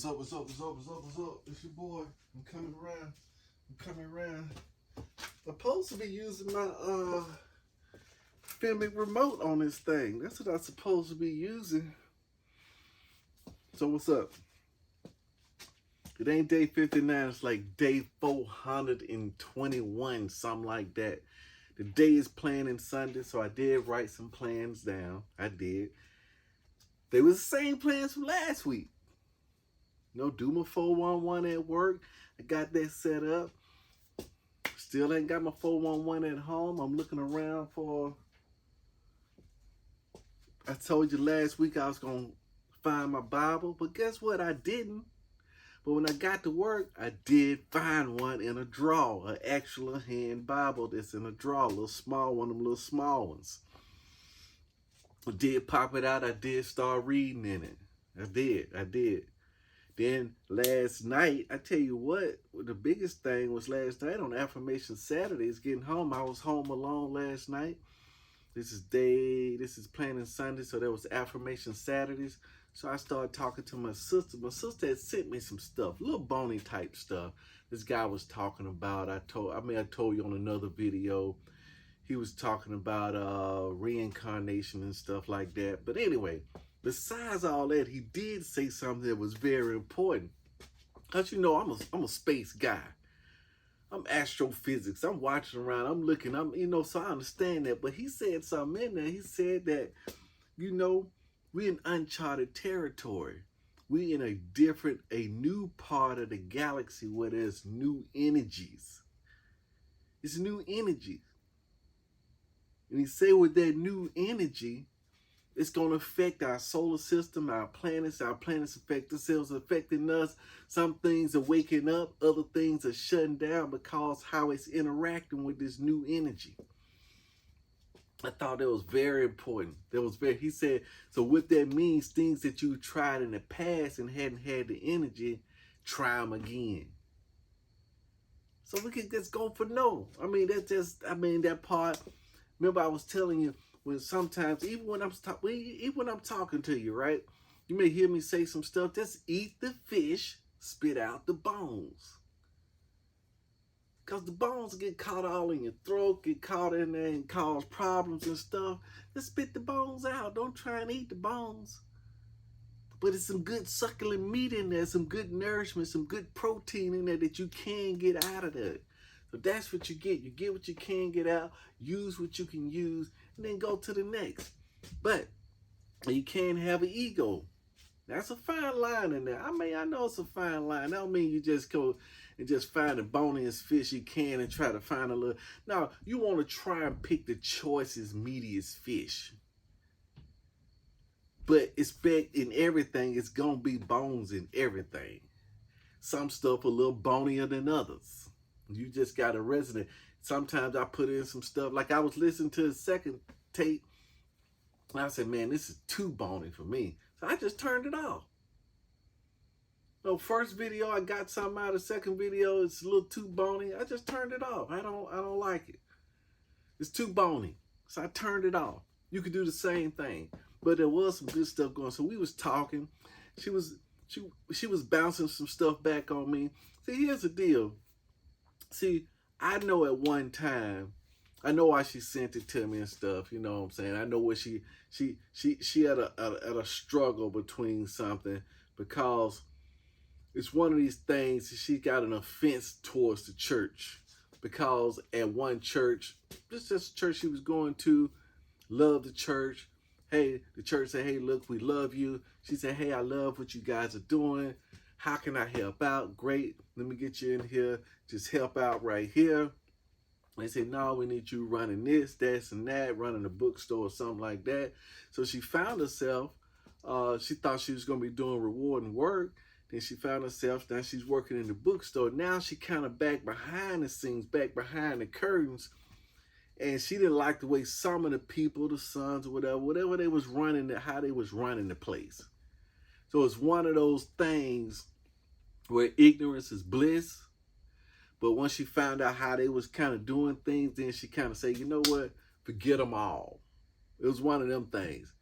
What's up? It's your boy. I'm coming around. I'm supposed to be using my filmic remote on this thing. That's what I'm supposed to be using. So what's up? It ain't day 59, it's like day 421, something like that. The day is planning Sunday, so I did write some plans down. I did. They were the same plans from last week. Do my 411 at work. I got that set up. Still ain't got my 411 at home. I'm looking around for... I told you last week I was going to find my Bible, but guess what? I didn't. But when I got to work, I did find one in a drawer, an actual hand Bible that's in a drawer, a little small one, them little small ones. I did pop it out. I did start reading in it. I did. Then last night, I tell you what, the biggest thing was last night on Affirmation Saturdays, getting home. I was home alone last night. This is planning Sunday, so there was Affirmation Saturdays. So I started talking to my sister. My sister had sent me some stuff, little bony type stuff. This guy was talking about, I told you on another video, he was talking about reincarnation and stuff like that. But anyway, besides all that, he did say something that was very important. Because I'm a space guy. I'm astrophysics. I'm watching around. I'm looking. So I understand that. But he said something in there. He said that, we're in uncharted territory. We're in a new part of the galaxy where there's new energies. It's new energy. And he said with that new energy, it's going to affect our solar system, our planets affect themselves, affecting us. Some things are waking up, other things are shutting down because how it's interacting with this new energy. I thought that was very important. He said, so what that means, things that you tried in the past and hadn't had the energy, try them again. So we can just go for no. That part, remember I was telling you, when sometimes, even when I'm talking to you, right? You may hear me say some stuff. Just eat the fish, spit out the bones. Because the bones get caught all in your throat, get caught in there and cause problems and stuff. Just spit the bones out. Don't try and eat the bones. But it's some good succulent meat in there, some good nourishment, some good protein in there that you can get out of there. So that's what you get. You get what you can get out, use what you can use, and then go to the next. But you can't have an ego. That's a fine line in there. I know it's a fine line. That don't mean you just go and just find the boniest fish you can and try to find a little. No, you want to try and pick the choicest, meatiest fish. But expect in everything, it's going to be bones in everything. Some stuff a little bonier than others. You just got to resonate. Sometimes I put in some stuff. Like I was listening to the second tape. And I said, man, this is too bony for me. So I just turned it off. First video, I got something out. The second video, it's a little too bony. I just turned it off. I don't like it. It's too bony. So I turned it off. You could do the same thing. But there was some good stuff going. So we was talking. She was bouncing some stuff back on me. See, here's the deal. See, I know at one time, I know why she sent it to me and stuff. You know what I'm saying? I know what she had a struggle between something, because it's one of these things. She got an offense towards the church, because at one church, this is church she was going to, loved the church. Hey, the church said, hey, look, we love you. She said, hey, I love what you guys are doing. How can I help out? Great. Let me get you in here. Just help out right here. They said, no, we need you running this, that, and that, running a bookstore or something like that. So she found herself, she thought she was going to be doing rewarding work. Then she found herself, now she's working in the bookstore. Now she kind of back behind the scenes, back behind the curtains. And she didn't like the way some of the people, the sons or whatever they was running, how they was running the place. So it's one of those things where ignorance is bliss. But once she found out how they was kind of doing things, then she kind of said, you know what? Forget them all. It was one of them things.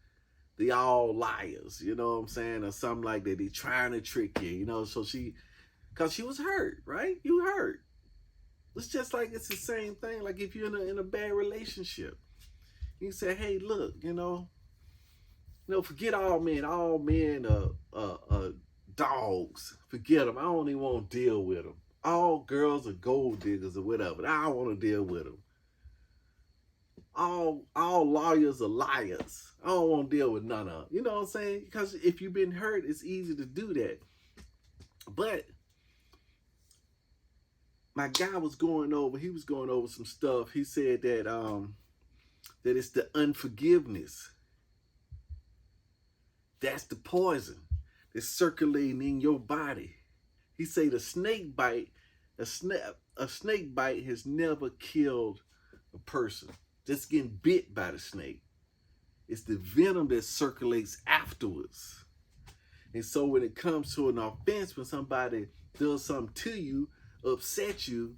they all liars, you know what I'm saying, or something like that. They trying to trick you, you know. So cause she was hurt, right? You hurt. It's just like it's the same thing. Like if you're in a bad relationship, you say, hey, look, forget all men. All men are dogs. Forget them. I don't even want to deal with them. All girls are gold diggers or whatever. I don't want to deal with them. All lawyers are liars. I don't want to deal with none of them. You know what I'm saying? Because if you've been hurt, it's easy to do that. But my guy was going over some stuff. He said that it's the unforgiveness. That's the poison that's circulating in your body. He said a snake bite has never killed a person. Just getting bit by the snake. It's the venom that circulates afterwards. And so when it comes to an offense, when somebody does something to you, upset you,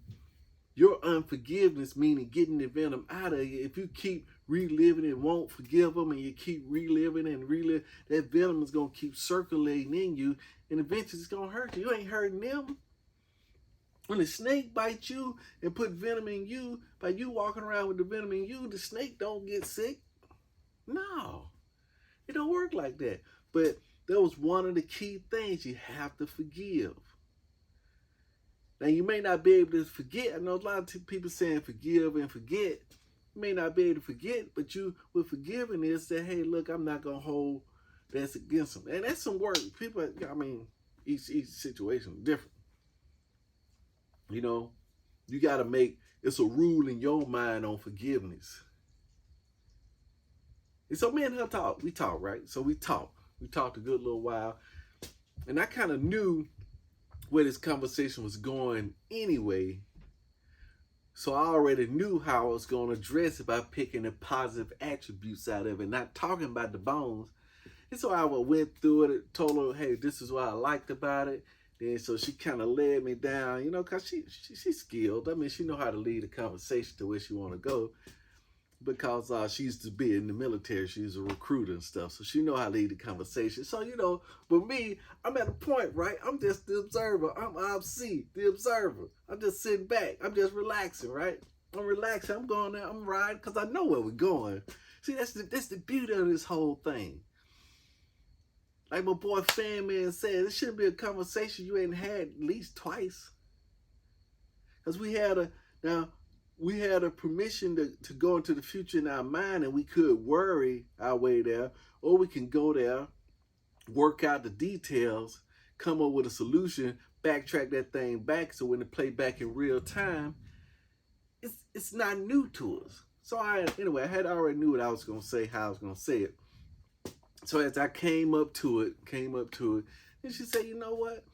your unforgiveness, meaning getting the venom out of you, if you keep reliving and won't forgive them, and you keep reliving and reliving, that venom is going to keep circulating in you, and eventually it's going to hurt you. You ain't hurting them. When the snake bites you and put venom in you, by you walking around with the venom in you, the snake don't get sick. No, it don't work like that. But that was one of the key things. You have to forgive. Now, you may not be able to forget. I know a lot of people saying forgive and forget. You may not be able to forget, but you, with forgiving is that, hey, look, I'm not going to hold that's against them. And that's some work. People, I mean, each situation is different. You know, you got to make, it's a rule in your mind on forgiveness. And so me and her talk. We talk, right? So we talked a good little while. And I kind of knew where this conversation was going anyway. So I already knew how I was going to address it by picking the positive attributes out of it, not talking about the bones. And so I went through it, told her, hey, this is what I liked about it. Then so she kind of led me down, you know, because she's skilled. I mean, she know how to lead a conversation to where she want to go, because she used to be in the military. She's a recruiter and stuff, so she know how to lead the conversation. So, you know, but me, I'm at a point, right? I'm just the observer. I'm OBC, the observer. I'm just sitting back. I'm just relaxing, right? I'm relaxing. I'm going there. I'm riding because I know where we're going. See, that's the beauty of this whole thing. Like my boy Fan Man said, it shouldn't be a conversation you ain't had at least twice. Because we had a permission to go into the future in our mind, and we could worry our way there, or we can go there, work out the details, come up with a solution, backtrack that thing back, so when it play back in real time, it's not new to us. So I had already knew what I was going to say, how I was going to say it. So as I came up to it, and she said, you know what?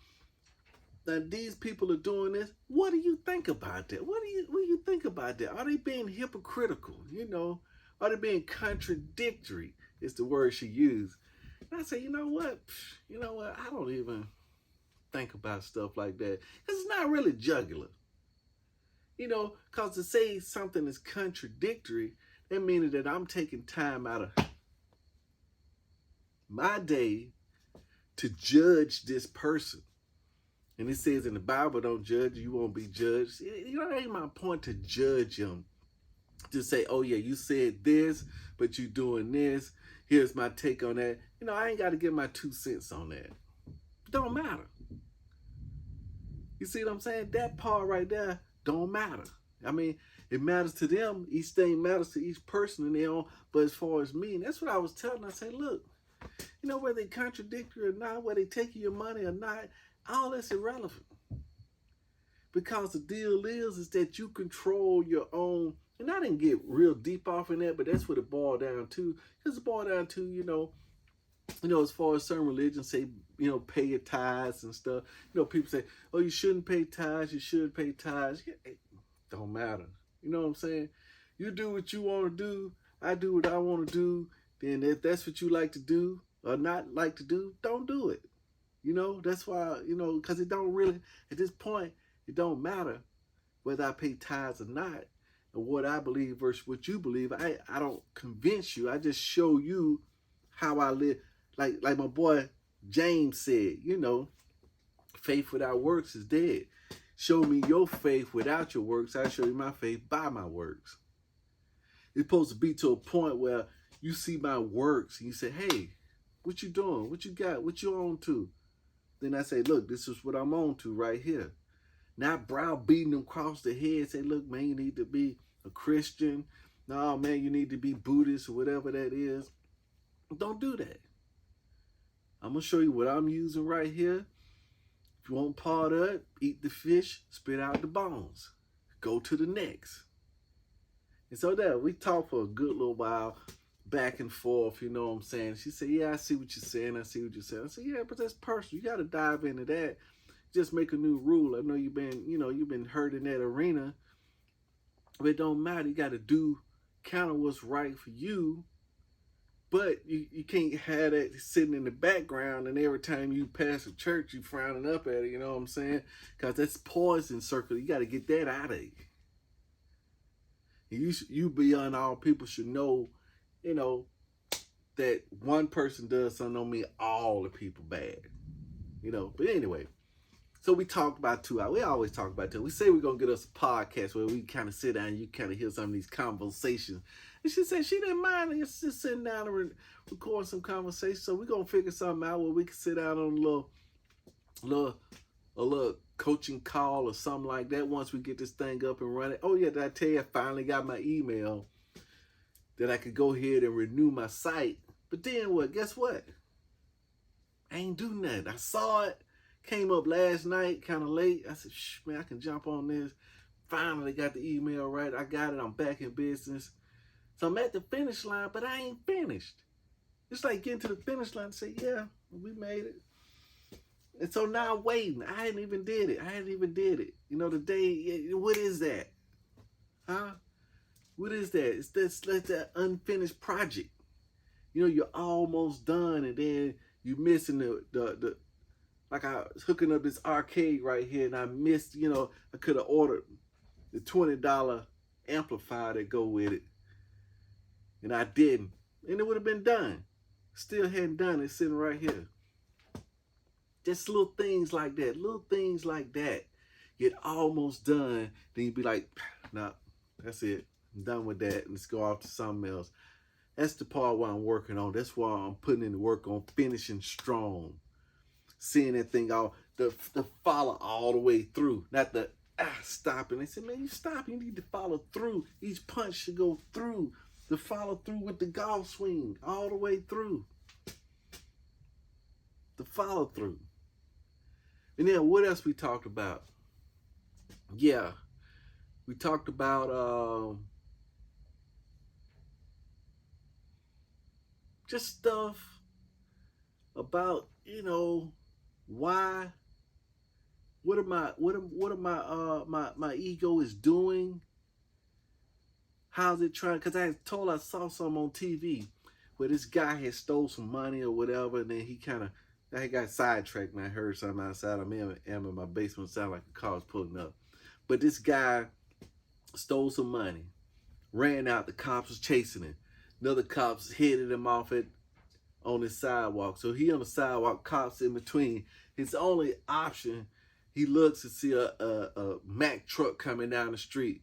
Now these people are doing this. What do you think about that? What do you think about that? Are they being hypocritical? You know, are they being contradictory? Is the word she used. And I said, you know what? I don't even think about stuff like that, because it's not really jugular. You know, because to say something is contradictory, that means that I'm taking time out of my day to judge this person. And it says in the Bible, don't judge, you won't be judged. You know, that ain't my point to judge them. To say, oh yeah, you said this, but you doing this. Here's my take on that. You know, I ain't got to give my 2 cents on that. It don't matter. You see what I'm saying? That part right there don't matter. I mean, it matters to them. Each thing matters to each person and their own. But as far as me, and that's what I was telling. I say, look, you know, whether they contradict you or not, whether they take your money or not, all that's irrelevant. Because the deal is that you control your own. And I didn't get real deep off in that, but that's what it boiled down to. Because it boiled down to, you know, as far as certain religions say, you know, pay your tithes and stuff. You know, people say, oh, you shouldn't pay tithes, you should pay tithes. It don't matter. You know what I'm saying? You do what you want to do. I do what I want to do. Then if that's what you like to do or not like to do, don't do it. You know, that's why, you know, because it don't really, at this point, it don't matter whether I pay tithes or not, and what I believe versus what you believe. I don't convince you. I just show you how I live. Like my boy James said, faith without works is dead. Show me your faith without your works. I show you my faith by my works. It's supposed to be to a point where you see my works and you say, hey, what you doing? What you got? What you on to? Then I say, look, this is what I'm on to right here. Not browbeating them across the head. Say, look, man, you need to be a Christian. No, man, you need to be Buddhist or whatever that is. Don't do that. I'm going to show you what I'm using right here. If you want part of it, eat the fish, spit out the bones. Go to the next. And so there, we talked for a good little while, back and forth, you know what I'm saying? She said, yeah, I see what you're saying. I see what you're saying. I said, yeah, but that's personal. You got to dive into that. Just make a new rule. I know you've been hurt in that arena, but it don't matter. You got to do kind of what's right for you, but you can't have that sitting in the background and every time you pass a church, you frowning up at it, you know what I'm saying? Because that's poison circle. You got to get that out of you. You beyond all people should know, that one person does something don't mean all the people bad, But anyway, so we talked about 2 hours. We always talk about 2 hours. We say we're going to get us a podcast where we kind of sit down and you kind of hear some of these conversations. And she said she didn't mind us just sitting down and record some conversation. So we're going to figure something out where we can sit down on a little coaching call or something like that once we get this thing up and running. Oh, yeah, did I tell you I finally got my email that I could go ahead and renew my site? But then what? Guess what? I ain't do nothing. I saw it. Came up last night, kind of late. I said, man, I can jump on this. Finally got the email right. I got it. I'm back in business. So I'm at the finish line, but I ain't finished. It's like getting to the finish line and say, yeah, we made it. And so now I'm waiting. I hadn't even did it. The day, what is that? Huh? What is that? It's that unfinished project. You're almost done and then you're missing the like I was hooking up this arcade right here and I missed, I could have ordered the $20 amplifier that go with it. And I didn't. And it would have been done. Still hadn't done it, sitting right here. Just little things like that. Get almost done. Then you'd be like, nah, that's it. I'm done with that. Let's go off to something else. That's the part where I'm working on. That's why I'm putting in the work on finishing strong. Seeing that thing all, the follow all the way through. Not the stopping. They said, man, you stop. You need to follow through. Each punch should go through. The follow through with the golf swing all the way through. The follow through. And then what else we talked about? Yeah. We talked about just stuff about, why, what my ego is doing. How's it trying? Because I saw something on TV where this guy had stole some money or whatever, and then I got sidetracked and I heard something outside. I'm in my basement, sound like a car's pulling up. But this guy stole some money, ran out, the cops was chasing him. Another cops headed him off on the sidewalk. So he on the sidewalk, cops in between. His only option, he looks to see a Mack truck coming down the street.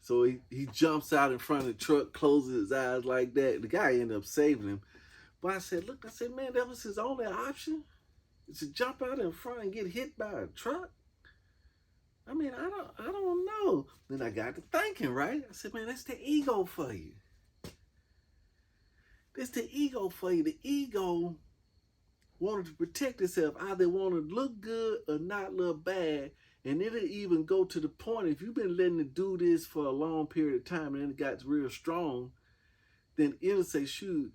So he jumps out in front of the truck, closes his eyes like that. The guy ended up saving him. But I said, man, that was his only option? Is to jump out in front and get hit by a truck? I mean, I don't know. Then I got to thinking, right? I said, man, that's the ego for you. That's the ego for you. The ego wanted to protect itself. Either want to look good or not look bad. And it'll even go to the point, if you've been letting it do this for a long period of time and then it got real strong, then it'll say, shoot,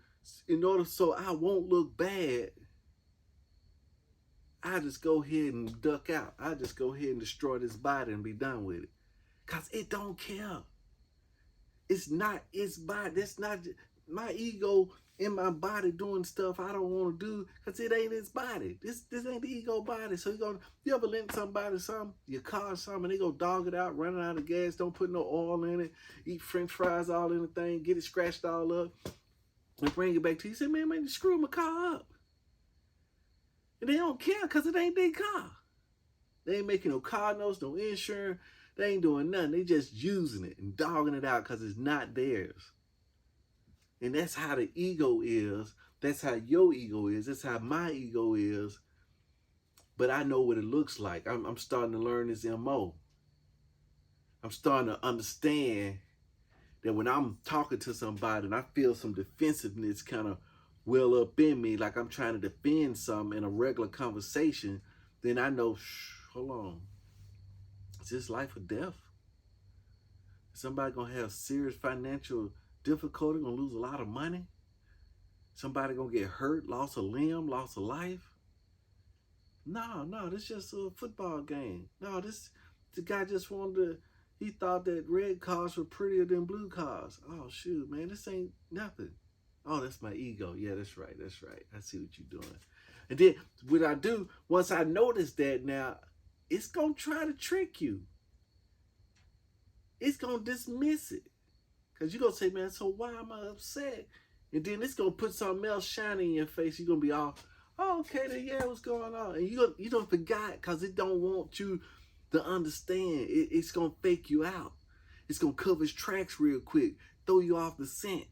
in order so I won't look bad, I just go ahead and duck out. I just go ahead and destroy this body and be done with it. Because it don't care. It's not its body. That's not my ego in my body doing stuff I don't want to do because it ain't its body. This ain't the ego body. So you ever lend somebody something, your car something, and they go dog it out, running out of gas, don't put no oil in it, eat french fries all in the thing, get it scratched all up. and bring it back to you. Say, man, you screw my car up. And they don't care because it ain't their car. They ain't making no car notes, no insurance. They ain't doing nothing. They just using it and dogging it out because it's not theirs. And that's how the ego is. That's how your ego is. That's how my ego is. But I know what it looks like. I'm starting to learn this MO. I'm starting to understand that when I'm talking to somebody and I feel some defensiveness kind of well up in me, like I'm trying to defend something in a regular conversation, then I know, hold on. Is this life or death? Is somebody going to have serious financial difficulty, going to lose a lot of money? Somebody going to get hurt, lost a limb, lost a life? No, this is just a football game. No, the guy just wanted to, he thought that red cars were prettier than blue cars. Oh, shoot, man, this ain't nothing. Oh, that's my ego. Yeah, that's right. I see what you're doing. And then what I do, once I notice that now, it's going to try to trick you. It's going to dismiss it. Because you're going to say, man, so why am I upset? And then it's going to put something else shining in your face. You're going to be all, oh, okay, then yeah, what's going on? And you don't forget because it don't want you to understand. It's going to fake you out. It's going to cover its tracks real quick. Throw you off the scent.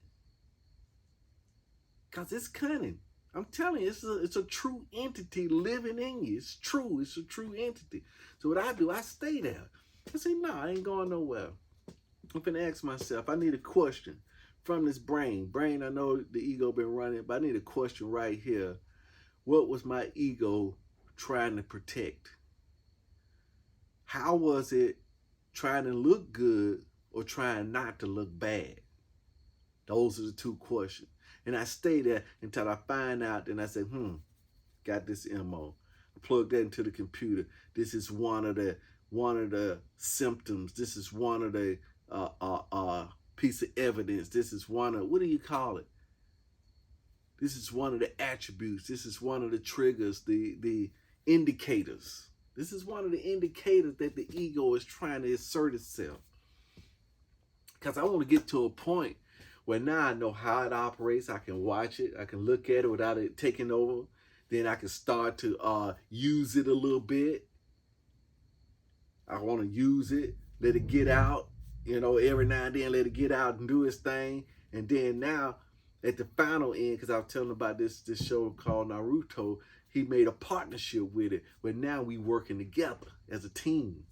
Because it's cunning. I'm telling you, it's a true entity living in you. It's true. It's a true entity. So what I do, I stay there. I say, no, I ain't going nowhere. I'm finna ask myself, I need a question from this brain. Brain, I know the ego been running, but I need a question right here. What was my ego trying to protect? How was it trying to look good or trying not to look bad? Those are the two questions. And I stay there until I find out, then I say, got this MO. I plug that into the computer. This is one of the symptoms. This is one of the piece of evidence. This is one of, what do you call it? This is one of the attributes. This is one of the triggers, the indicators. This is one of the indicators that the ego is trying to assert itself. Because I want to get to a point where now I know how it operates. I can watch it. I can look at it without it taking over. Then I can start to use it a little bit. I want to use it, let it get out, every now and then let it get out and do its thing. And then now at the final end, because I was telling about this show called Naruto, he made a partnership with it where now we working together as a team.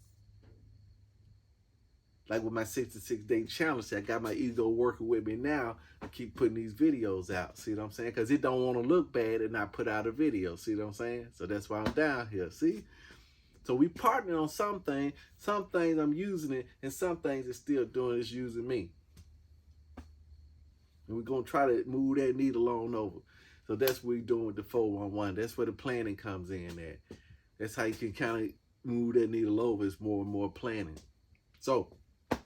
Like with my 66-day challenge, I got my ego working with me now. I keep putting these videos out. See what I'm saying? Because it don't want to look bad and not put out a video. See what I'm saying? So that's why I'm down here. See? So we partnering on something. Some things I'm using it, and some things it's still doing is using me. And we're going to try to move that needle on over. So that's what we're doing with the 411. That's where the planning comes in at. That's how you can kind of move that needle over. It's more and more planning. So, you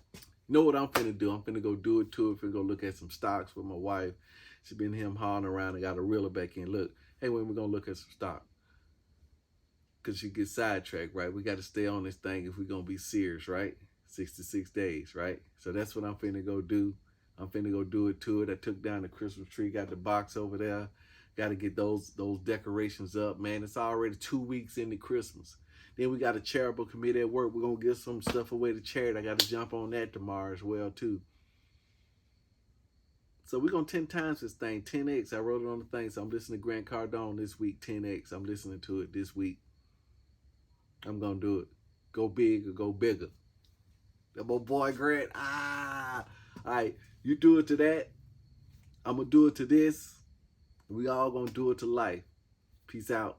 know what I'm finna do? I'm finna go do it too. I'm finna go look at some stocks with my wife. She been him hauling around and got to reel her back in. Look, hey, when we're gonna look at some stock. Because she gets sidetracked, right? We got to stay on this thing if we're gonna be serious, right? 66 days, right? So that's what I'm finna go do. I'm finna go do it to it. I took down the Christmas tree, got the box over there. Got to get those decorations up, man. It's already 2 weeks into Christmas. Then we got a charitable committee at work. We're going to give some stuff away to charity. I got to jump on that tomorrow as well, too. So we're going to 10 times this thing, 10X. I wrote it on the thing. So I'm listening to Grant Cardone this week, 10X. I'm listening to it this week. I'm going to do it. Go big or go bigger. That my boy Grant. All right. You do it to that. I'm going to do it to this. We all going to do it to life. Peace out.